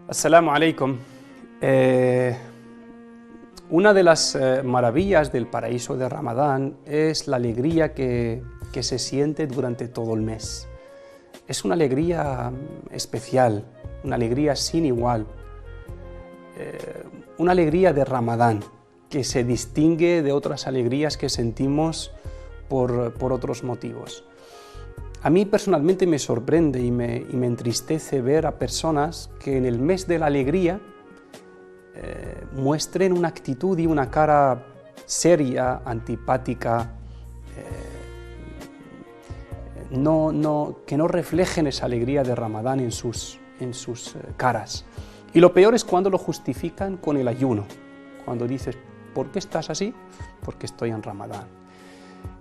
Assalamu alaikum. Una de las maravillas del paraíso de Ramadán es la alegría que se siente durante todo el mes. Es una alegría especial, una alegría sin igual, una alegría de Ramadán que se distingue de otras alegrías que sentimos por otros motivos. A mí personalmente me sorprende y me entristece ver a personas que en el mes de la alegría muestren una actitud y una cara seria, antipática, que no reflejen esa alegría de Ramadán en sus caras. Y lo peor es cuando lo justifican con el ayuno, cuando dices, ¿por qué estás así? Porque estoy en Ramadán.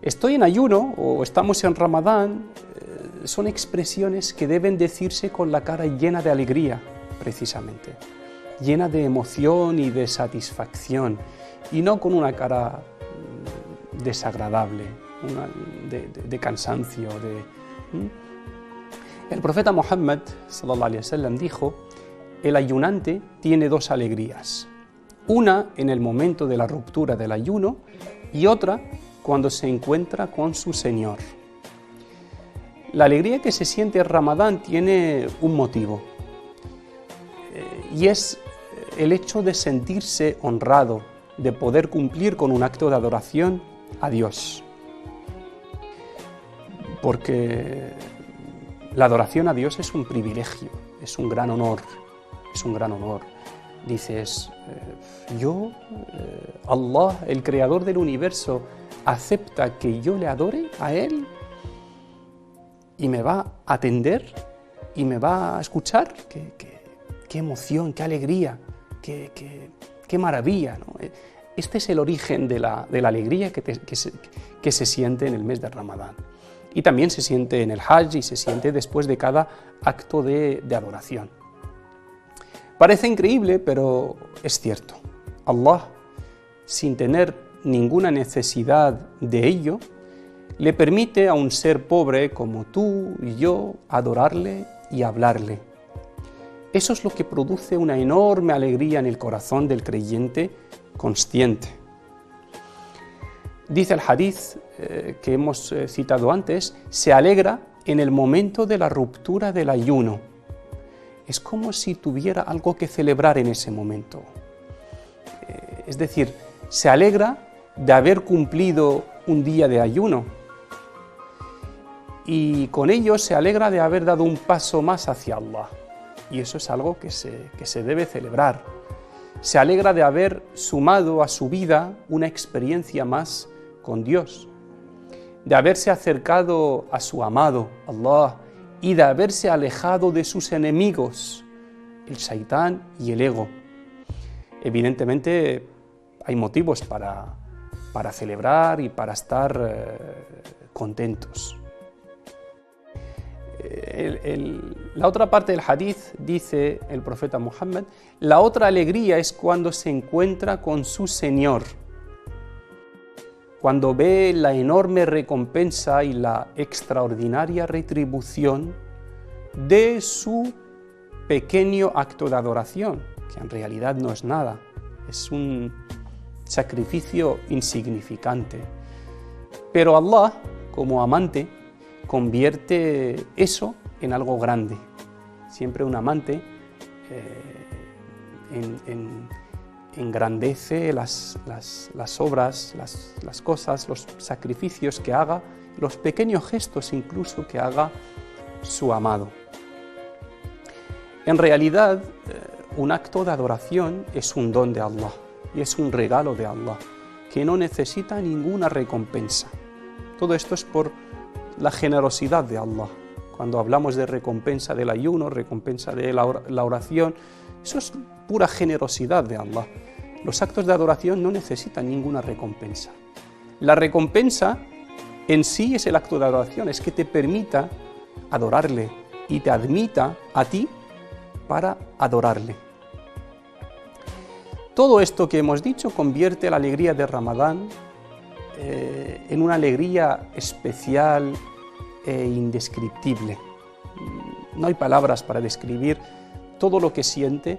Estoy en ayuno o estamos en Ramadán son expresiones que deben decirse con la cara llena de alegría, precisamente, llena de emoción y de satisfacción, y no con una cara desagradable, de cansancio. El profeta Muhammad sallallahu alaihi wasallam dijo: el ayunante tiene dos alegrías, una en el momento de la ruptura del ayuno y otra cuando se encuentra con su Señor. La alegría que se siente en Ramadán tiene un motivo, y es el hecho de sentirse honrado, de poder cumplir con un acto de adoración a Dios. Porque la adoración a Dios es un privilegio, es un gran honor, Dices, Allah, el creador del universo, acepta que yo le adore a Él y me va a atender y me va a escuchar. Qué emoción, qué alegría, qué maravilla, ¿no? Este es el origen de la alegría que se siente en el mes de Ramadán. Y también se siente en el Hajj y se siente después de cada acto de adoración. Parece increíble, pero es cierto. Allah, sin tener ninguna necesidad de ello, le permite a un ser pobre como tú y yo adorarle y hablarle. Eso es lo que produce una enorme alegría en el corazón del creyente consciente. Dice el hadith que hemos citado antes, se alegra en el momento de la ruptura del ayuno. Es como si tuviera algo que celebrar en ese momento. Es decir, se alegra de haber cumplido un día de ayuno y con ello se alegra de haber dado un paso más hacia Allah. Y eso es algo que se debe celebrar. Se alegra de haber sumado a su vida una experiencia más con Dios, de haberse acercado a su amado, Allah, y de haberse alejado de sus enemigos, el Shaitán y el ego. Evidentemente hay motivos para celebrar y para estar contentos. La otra parte del hadith dice el profeta Muhammad, la otra alegría es cuando se encuentra con su Señor, cuando ve la enorme recompensa y la extraordinaria retribución de su pequeño acto de adoración, que en realidad no es nada, es un sacrificio insignificante. Pero Allah, como amante, convierte eso en algo grande. Siempre un amante engrandece las obras, las cosas, los sacrificios que haga, los pequeños gestos incluso que haga su amado. En realidad, un acto de adoración es un don de Allah y es un regalo de Allah que no necesita ninguna recompensa. Todo esto es por la generosidad de Allah. Cuando hablamos de recompensa del ayuno, recompensa de la oración, eso es pura generosidad de Allah. Los actos de adoración no necesitan ninguna recompensa. La recompensa en sí es el acto de adoración, es que te permita adorarle y te admita a ti para adorarle. Todo esto que hemos dicho convierte la alegría de Ramadán en una alegría especial e indescriptible. No hay palabras para describir todo lo que siente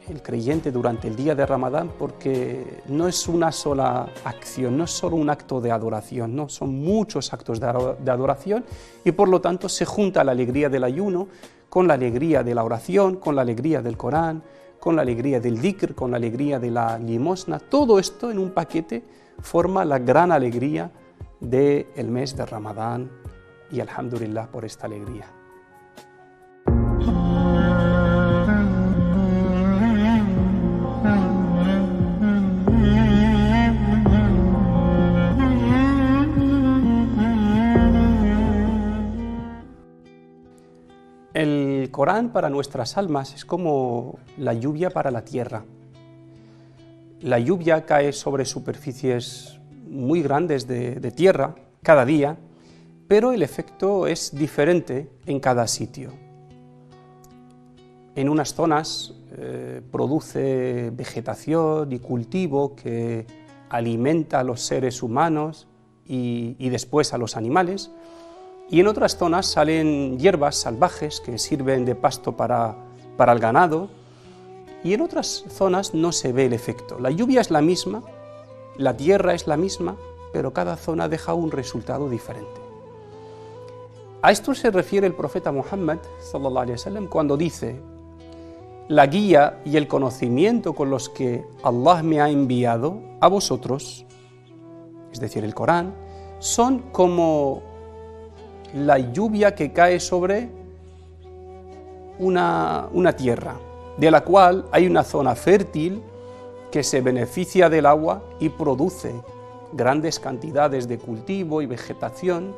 el creyente durante el día de Ramadán, porque no es una sola acción, no es solo un acto de adoración, no, son muchos actos de adoración, y por lo tanto se junta la alegría del ayuno con la alegría de la oración, con la alegría del Corán, con la alegría del dhikr, con la alegría de la limosna. Todo esto en un paquete forma la gran alegría del mes de Ramadán, y alhamdulillah por esta alegría. El Corán para nuestras almas es como la lluvia para la tierra. La lluvia cae sobre superficies muy grandes de tierra cada día, pero el efecto es diferente en cada sitio. En unas zonas produce vegetación y cultivo que alimenta a los seres humanos y después a los animales, y en otras zonas salen hierbas salvajes que sirven de pasto para el ganado, y en otras zonas no se ve el efecto. La lluvia es la misma, la tierra es la misma, pero cada zona deja un resultado diferente. A esto se refiere el profeta Muhammad sallallahu alaihi wasallam cuando dice: la guía y el conocimiento con los que Allah me ha enviado a vosotros, es decir, el Corán, son como la lluvia que cae sobre una tierra, de la cual hay una zona fértil que se beneficia del agua y produce grandes cantidades de cultivo y vegetación,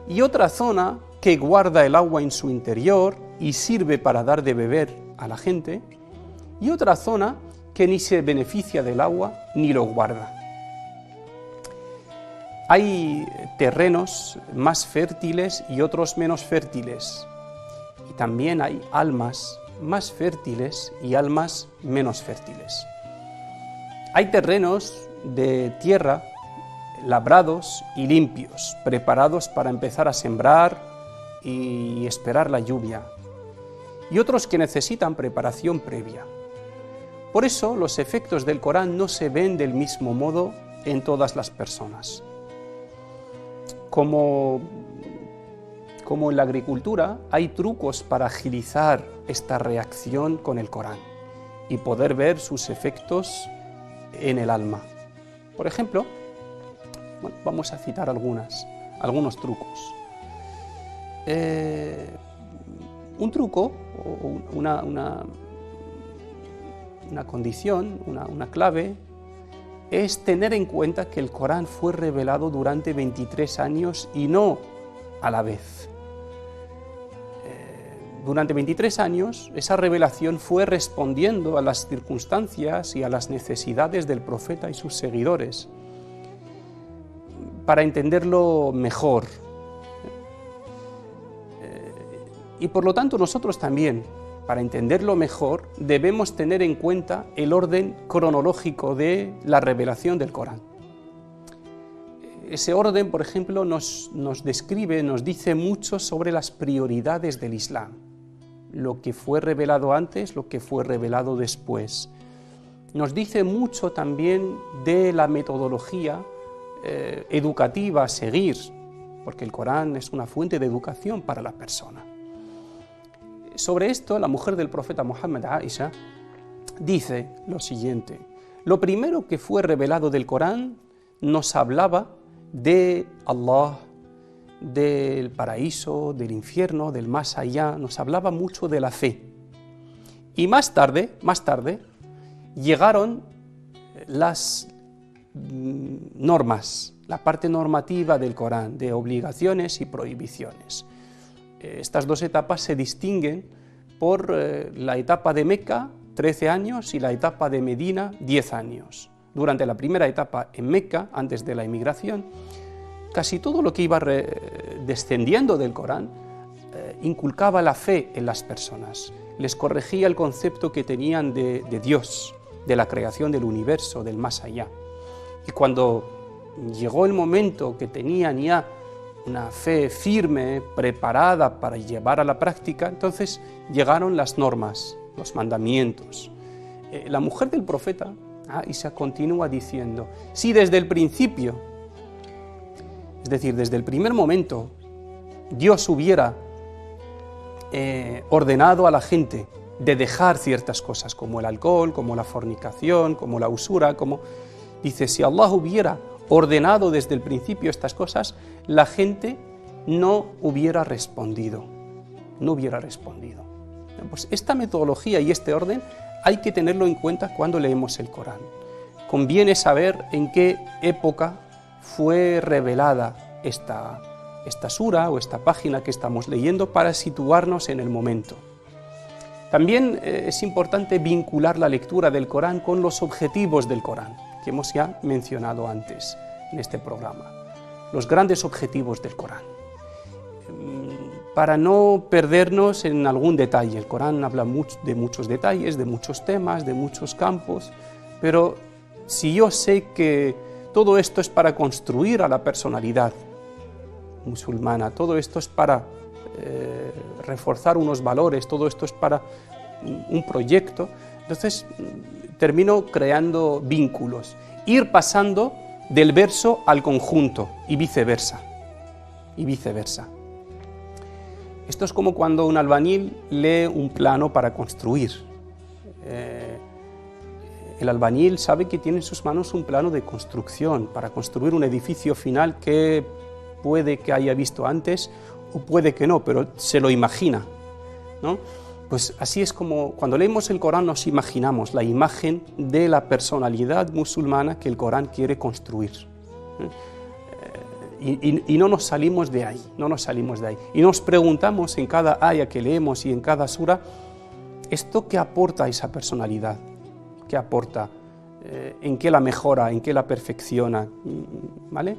y otra zona que guarda el agua en su interior y sirve para dar de beber a la gente, y otra zona que ni se beneficia del agua ni lo guarda. Hay terrenos más fértiles y otros menos fértiles, y también hay almas más fértiles y almas menos fértiles. Hay terrenos de tierra labrados y limpios, preparados para empezar a sembrar y esperar la lluvia, y otros que necesitan preparación previa. Por eso los efectos del Corán no se ven del mismo modo en todas las personas. Como en la agricultura, hay trucos para agilizar esta reacción con el Corán y poder ver sus efectos en el alma. Por ejemplo, vamos a citar algunos trucos. Un truco, o una condición, una clave, es tener en cuenta que el Corán fue revelado durante 23 años y no a la vez. Durante 23 años esa revelación fue respondiendo a las circunstancias y a las necesidades del profeta y sus seguidores, para entenderlo mejor. Y por lo tanto nosotros también, para entenderlo mejor, debemos tener en cuenta el orden cronológico de la revelación del Corán. Ese orden, por ejemplo, nos describe, nos dice mucho sobre las prioridades del Islam, lo que fue revelado antes, lo que fue revelado después. Nos dice mucho también de la metodología educativa a seguir, porque el Corán es una fuente de educación para la persona. Sobre esto, la mujer del profeta Muhammad, Aisha, dice lo siguiente: lo primero que fue revelado del Corán nos hablaba de Allah, del paraíso, del infierno, del más allá, nos hablaba mucho de la fe. Y más tarde, llegaron las normas, la parte normativa del Corán, de obligaciones y prohibiciones. Estas dos etapas se distinguen por la etapa de Meca, 13 años, y la etapa de Medina, 10 años. Durante la primera etapa en Meca, antes de la emigración, casi todo lo que iba descendiendo del Corán inculcaba la fe en las personas, les corregía el concepto que tenían de Dios, de la creación del universo, del más allá. Y cuando llegó el momento que tenían ya una fe firme, preparada para llevar a la práctica, entonces llegaron las normas los mandamientos. La mujer del profeta, Aisha, continúa diciendo, si desde el principio, es decir, desde el primer momento, Dios hubiera ordenado a la gente de dejar ciertas cosas, como el alcohol, como la fornicación, como la usura, dice, si Allah hubiera ordenado desde el principio estas cosas, la gente no hubiera respondido. Pues esta metodología y este orden hay que tenerlo en cuenta cuando leemos el Corán. Conviene saber en qué época fue revelada esta sura o esta página que estamos leyendo para situarnos en el momento. También es importante vincular la lectura del Corán con los objetivos del Corán, que hemos ya mencionado antes en este programa. Los grandes objetivos del Corán. Para no perdernos en algún detalle, el Corán habla de muchos detalles, de muchos temas, de muchos campos, pero si yo sé que todo esto es para construir a la personalidad musulmana, todo esto es para reforzar unos valores, todo esto es para un proyecto, entonces termino creando vínculos, ir pasando del verso al conjunto y viceversa. Esto es como cuando un albañil lee un plano para construir. El albañil sabe que tiene en sus manos un plano de construcción para construir un edificio final que puede que haya visto antes o puede que no, pero se lo imagina, ¿no? Pues así es como cuando leemos el Corán nos imaginamos la imagen de la personalidad musulmana que el Corán quiere construir. Y no nos salimos de ahí, Y nos preguntamos en cada aya que leemos y en cada sura, ¿esto qué aporta a esa personalidad? ¿Qué aporta? ¿En qué la mejora? ¿En qué la perfecciona? ¿Vale?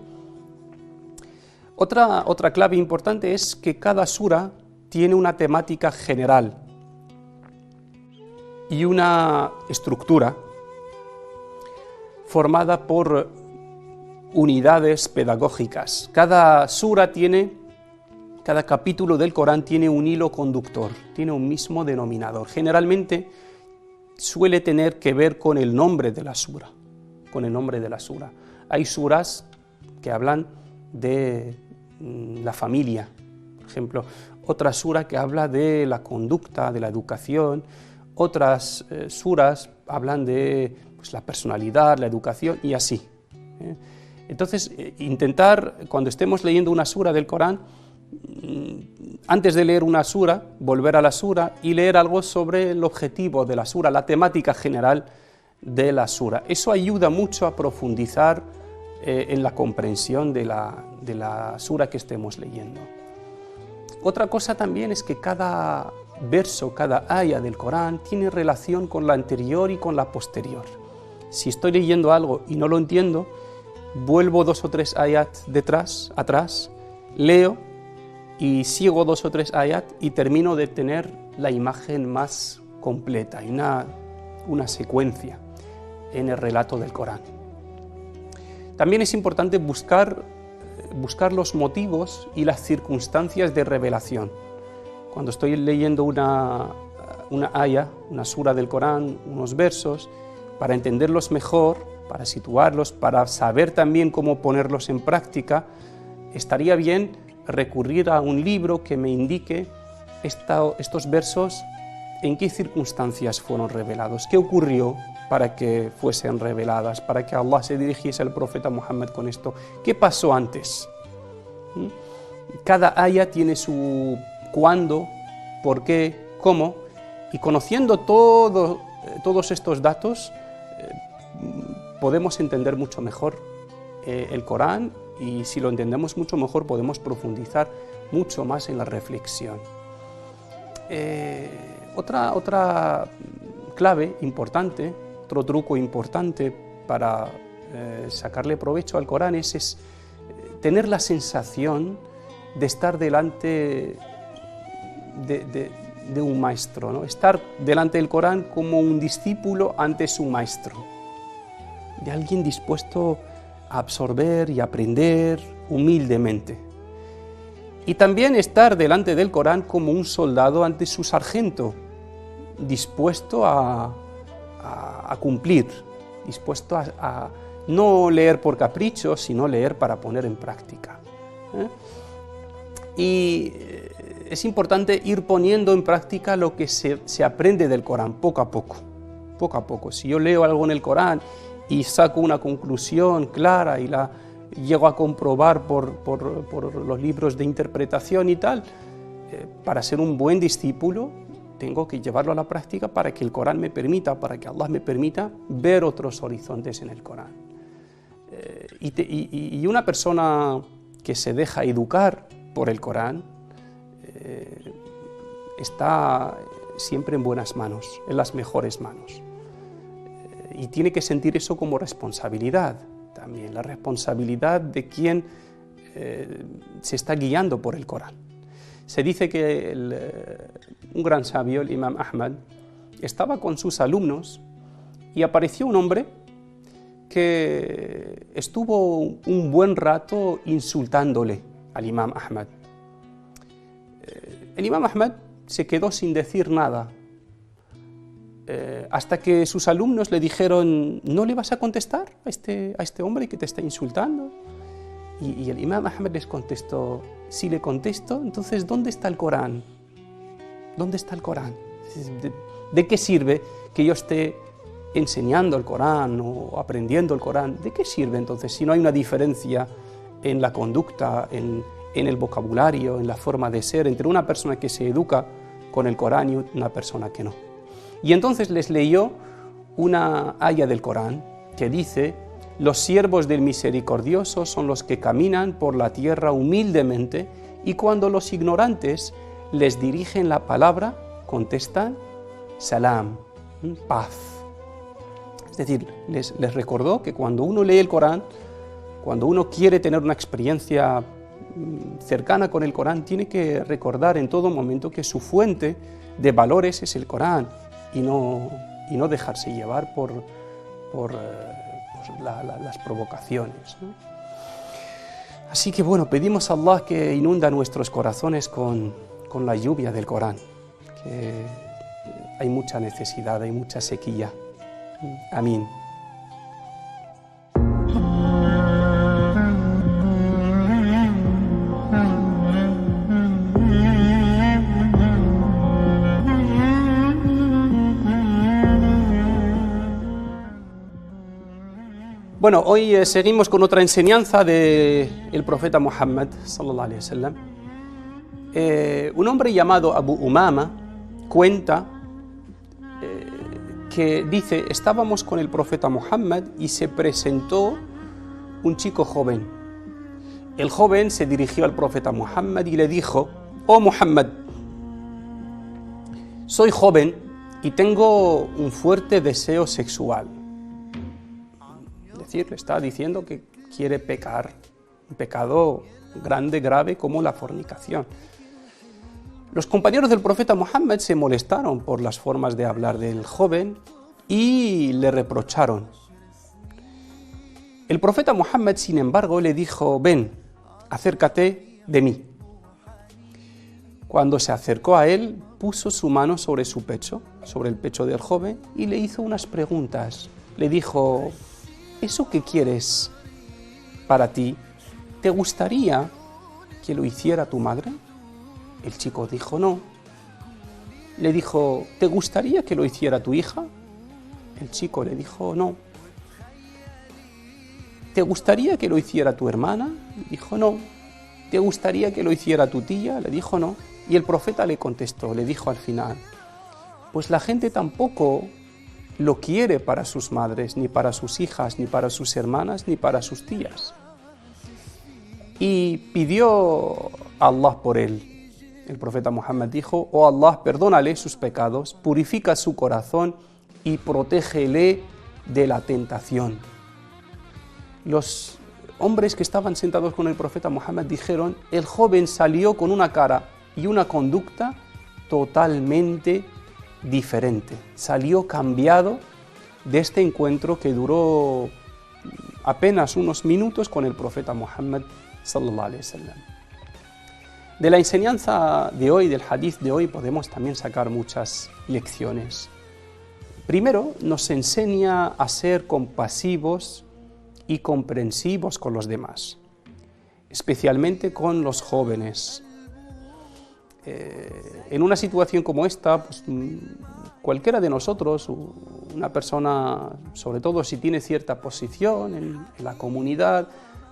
Otra clave importante es que cada sura tiene una temática general y una estructura formada por unidades pedagógicas. Cada capítulo del Corán tiene un hilo conductor, tiene un mismo denominador. Generalmente suele tener que ver con el nombre de la sura, Hay suras que hablan de la familia, por ejemplo, otra sura que habla de la conducta, de la educación, otras suras hablan de la personalidad, la educación y así. Entonces, intentar, cuando estemos leyendo una sura del Corán, antes de leer una sura, volver a la sura y leer algo sobre el objetivo de la sura, la temática general de la sura. Eso ayuda mucho a profundizar en la comprensión de la sura que estemos leyendo. Otra cosa también es que cada verso, cada aya del Corán tiene relación con la anterior y con la posterior. Si estoy leyendo algo y no lo entiendo, vuelvo 2 o 3 ayat atrás, leo y sigo 2 o 3 ayat y termino de tener la imagen más completa y una secuencia en el relato del Corán. También es importante buscar los motivos y las circunstancias de revelación. Cuando estoy leyendo una aya, una sura del Corán, unos versos, para entenderlos mejor, para situarlos, para saber también cómo ponerlos en práctica, estaría bien recurrir a un libro que me indique estos versos, en qué circunstancias fueron revelados, qué ocurrió para que fuesen reveladas, para que Allah se dirigiese al profeta Muhammad con esto, qué pasó antes. Cada aya tiene su cuándo, por qué, cómo, y conociendo todos estos datos, podemos entender mucho mejor el Corán, y si lo entendemos mucho mejor podemos profundizar mucho más en la reflexión. Otra clave importante, otro truco importante para sacarle provecho al Corán es tener la sensación de estar delante de un maestro, ¿no? Estar delante del Corán como un discípulo ante su maestro, de alguien dispuesto a absorber y aprender humildemente. Y también estar delante del Corán como un soldado ante su sargento, dispuesto a cumplir, dispuesto a no leer por capricho, sino leer para poner en práctica. Y es importante ir poniendo en práctica lo que se aprende del Corán, poco a poco, poco a poco. Si yo leo algo en el Corán y saco una conclusión clara y la llego a comprobar por los libros de interpretación y tal, para ser un buen discípulo tengo que llevarlo a la práctica para que el Corán me permita, para que Allah me permita ver otros horizontes en el Corán. Y una persona que se deja educar por el Corán está siempre en buenas manos, en las mejores manos. Y tiene que sentir eso como responsabilidad también, la responsabilidad de quien se está guiando por el Corán. Se dice que un gran sabio, el Imam Ahmad, estaba con sus alumnos y apareció un hombre que estuvo un buen rato insultándole al Imam Ahmad. El Imam Ahmad se quedó sin decir nada, hasta que sus alumnos le dijeron: ¿no le vas a contestar a este hombre que te está insultando? Y el Imam Ahmad les contestó: si le contesto, entonces ¿dónde está el Corán? ¿Dónde está el Corán? ¿De qué sirve que yo esté enseñando el Corán o aprendiendo el Corán? ¿De qué sirve entonces si no hay una diferencia en la conducta, en el vocabulario, en la forma de ser, entre una persona que se educa con el Corán y una persona que no? Y entonces les leyó una aya del Corán que dice: los siervos del misericordioso son los que caminan por la tierra humildemente, y cuando los ignorantes les dirigen la palabra, contestan salam, paz. Es decir, les recordó que cuando uno lee el Corán, cuando uno quiere tener una experiencia cercana con el Corán, tiene que recordar en todo momento que su fuente de valores es el Corán y no dejarse llevar por las provocaciones, ¿no? Así que bueno, pedimos a Allah que inunda nuestros corazones con la lluvia del Corán, que hay mucha necesidad, hay mucha sequía. Amén. Bueno, hoy seguimos con otra enseñanza del profeta Muhammad sallallahu alaihi wasallam. Un hombre llamado Abu Umama cuenta que dice: estábamos con el profeta Muhammad y se presentó un chico joven. El joven se dirigió al profeta Muhammad y le dijo: oh Muhammad, soy joven y tengo un fuerte deseo sexual. Es decir, le está diciendo que quiere pecar, un pecado grande, grave, como la fornicación. Los compañeros del profeta Muhammad se molestaron por las formas de hablar del joven y le reprocharon. El profeta Muhammad, sin embargo, le dijo: ven, acércate de mí. Cuando se acercó a él, puso su mano sobre su pecho, sobre el pecho del joven, y le hizo unas preguntas. Le dijo: ¿eso que quieres para ti, te gustaría que lo hiciera tu madre? El chico dijo: no. Le dijo: ¿te gustaría que lo hiciera tu hija? El chico le dijo: no. ¿Te gustaría que lo hiciera tu hermana? Le dijo: no. ¿Te gustaría que lo hiciera tu tía? Le dijo: no. Y el profeta le contestó, le dijo al final: pues la gente tampoco lo quiere para sus madres, ni para sus hijas, ni para sus hermanas, ni para sus tías. Y pidió a Allah por él. El profeta Muhammad dijo: oh Allah, perdónale sus pecados, purifica su corazón y protégele de la tentación. Los hombres que estaban sentados con el profeta Muhammad dijeron: el joven salió con una cara y una conducta totalmente diferente. Salió cambiado de este encuentro que duró apenas unos minutos con el profeta Muhammad sallallahu alaihi wasallam. De la enseñanza de hoy, del hadith de hoy, podemos también sacar muchas lecciones. Primero, nos enseña a ser compasivos y comprensivos con los demás, especialmente con los jóvenes. En una situación como esta, pues, cualquiera de nosotros, una persona, sobre todo si tiene cierta posición en la comunidad,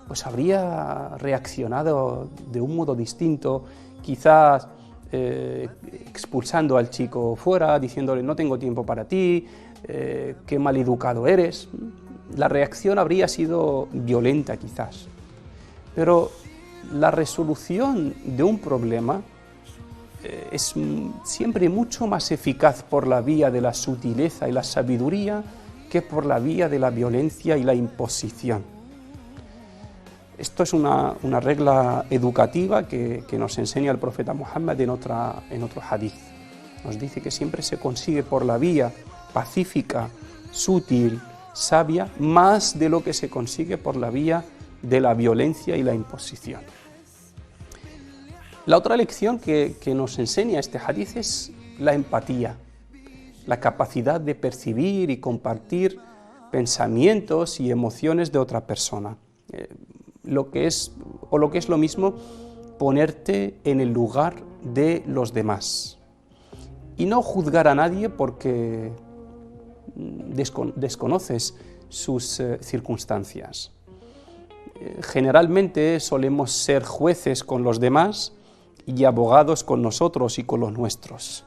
pues habría reaccionado de un modo distinto, quizás expulsando al chico fuera, diciéndole no tengo tiempo para ti, qué maleducado eres. La reacción habría sido violenta quizás, pero la resolución de un problema es siempre mucho más eficaz por la vía de la sutileza y la sabiduría que por la vía de la violencia y la imposición. Esto es una regla educativa que nos enseña el profeta Muhammad en otro hadith. Nos dice que siempre se consigue por la vía pacífica, sutil, sabia, más de lo que se consigue por la vía de la violencia y la imposición. La otra lección que nos enseña este hadith es la empatía, la capacidad de percibir y compartir pensamientos y emociones de otra persona. Lo que es lo mismo, ponerte en el lugar de los demás y no juzgar a nadie porque desconoces sus circunstancias. Generalmente solemos ser jueces con los demás y abogados con nosotros y con los nuestros.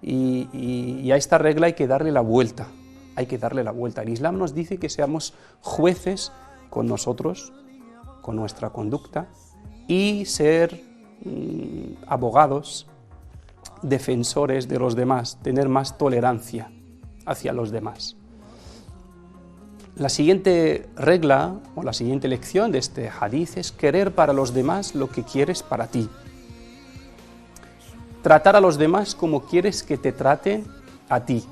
Y a esta regla hay que darle la vuelta, El Islam nos dice que seamos jueces con nosotros, con nuestra conducta, y ser abogados, defensores de los demás, tener más tolerancia hacia los demás. La siguiente regla o la siguiente lección de este hadith es querer para los demás lo que quieres para ti. Tratar a los demás como quieres que te traten a ti.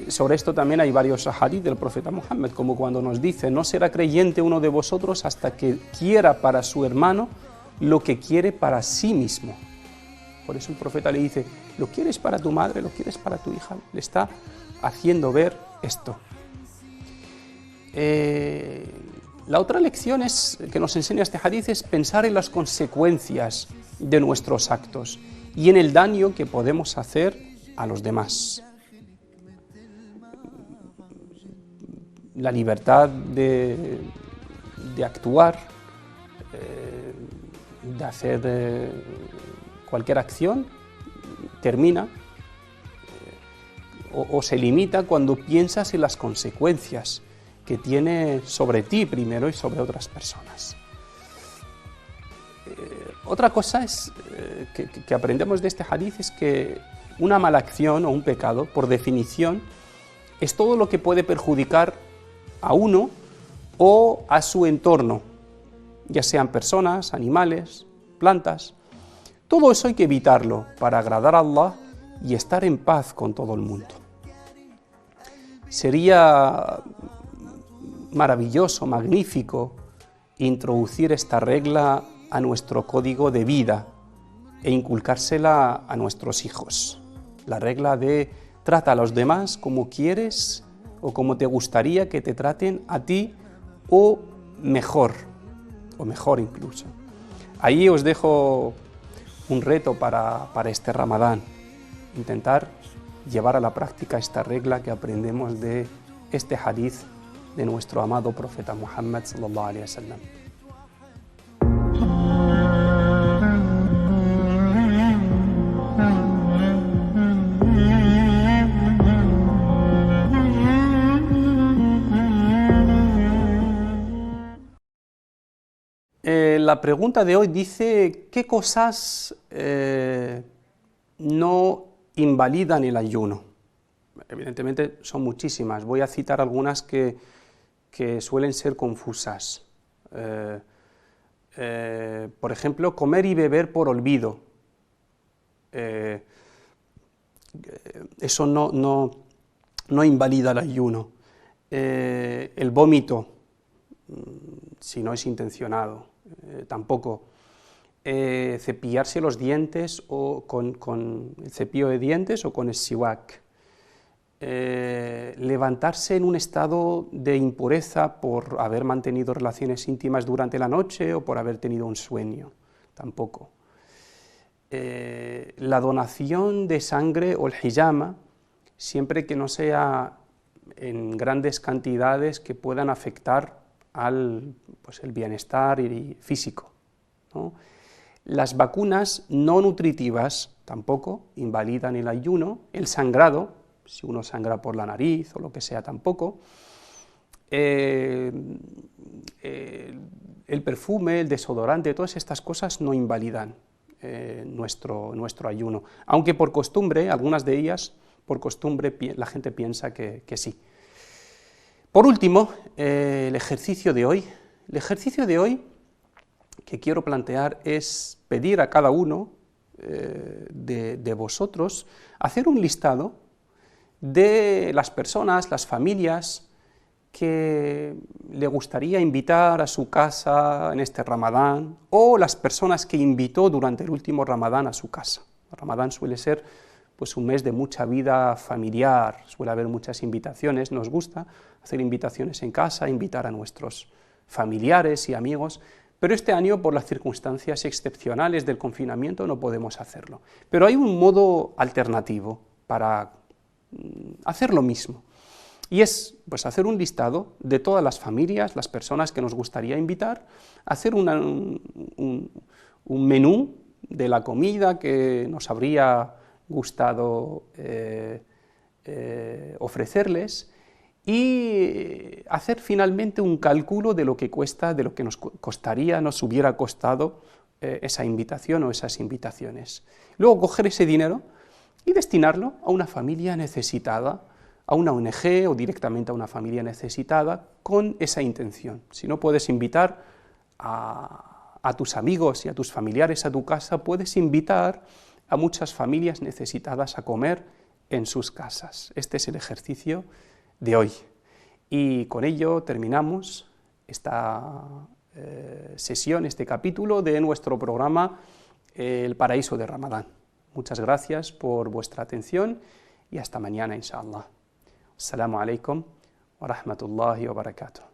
Sobre esto también hay varios hadith del profeta Muhammad, como cuando nos dice: no será creyente uno de vosotros hasta que quiera para su hermano lo que quiere para sí mismo. Por eso el profeta le dice: ¿lo quieres para tu madre? ¿Lo quieres para tu hija? Le está haciendo ver esto. La otra lección que nos enseña este hadith es pensar en las consecuencias de nuestros actos y en el daño que podemos hacer a los demás. La libertad de actuar, de hacer cualquier acción, termina o se limita cuando piensas en las consecuencias que tiene sobre ti primero y sobre otras personas. Otra cosa que aprendemos de este hadith es que una mala acción o un pecado, por definición, es todo lo que puede perjudicar a uno o a su entorno, ya sean personas, animales, plantas. Todo eso hay que evitarlo para agradar a Allah y estar en paz con todo el mundo. Sería maravilloso, magnífico, introducir esta regla a nuestro código de vida e inculcársela a nuestros hijos. La regla de trata a los demás como quieres o como te gustaría que te traten a ti o mejor incluso. Ahí os dejo un reto para este Ramadán, intentar llevar a la práctica esta regla que aprendemos de este hadith de nuestro amado profeta Muhammad sallallahu alaihi wasallam. La pregunta de hoy dice: ¿qué cosas no invalidan el ayuno? Evidentemente son muchísimas. Voy a citar algunas que suelen ser confusas. Por ejemplo, comer y beber por olvido. Eso no invalida el ayuno. El vómito, si no es intencionado, tampoco. cepillarse los dientes o con el cepillo de dientes o con el siwak. Levantarse en un estado de impureza por haber mantenido relaciones íntimas durante la noche o por haber tenido un sueño, tampoco. La donación de sangre o el hijama, siempre que no sea en grandes cantidades que puedan afectar al el bienestar físico, ¿no? Las vacunas no nutritivas tampoco invalidan el ayuno, el sangrado, si uno sangra por la nariz o lo que sea tampoco, el perfume, el desodorante, todas estas cosas no invalidan nuestro ayuno, aunque por costumbre, algunas de ellas, por costumbre la gente piensa que sí. Por último, el ejercicio de hoy. El ejercicio de hoy que quiero plantear es pedir a cada uno de vosotros hacer un listado de las personas, las familias que le gustaría invitar a su casa en este Ramadán, o las personas que invitó durante el último Ramadán a su casa. El Ramadán suele ser un mes de mucha vida familiar, suele haber muchas invitaciones, nos gusta hacer invitaciones en casa, invitar a nuestros familiares y amigos, pero este año, por las circunstancias excepcionales del confinamiento, no podemos hacerlo. Pero hay un modo alternativo para hacer lo mismo, y es hacer un listado de todas las familias, las personas que nos gustaría invitar, hacer un menú de la comida que nos habría gustado ofrecerles, y hacer finalmente un cálculo de lo que cuesta, de lo que nos hubiera costado esa invitación o esas invitaciones. Luego coger ese dinero y destinarlo a una familia necesitada, a una ONG o directamente a una familia necesitada, con esa intención. Si no puedes invitar a tus amigos y a tus familiares a tu casa, puedes invitar a muchas familias necesitadas a comer en sus casas. Este es el ejercicio de hoy. Y con ello terminamos esta sesión, este capítulo de nuestro programa El Paraíso de Ramadán. Muchas gracias por vuestra atención y hasta mañana, inshallah. Assalamu alaikum wa rahmatullahi wa barakatuh.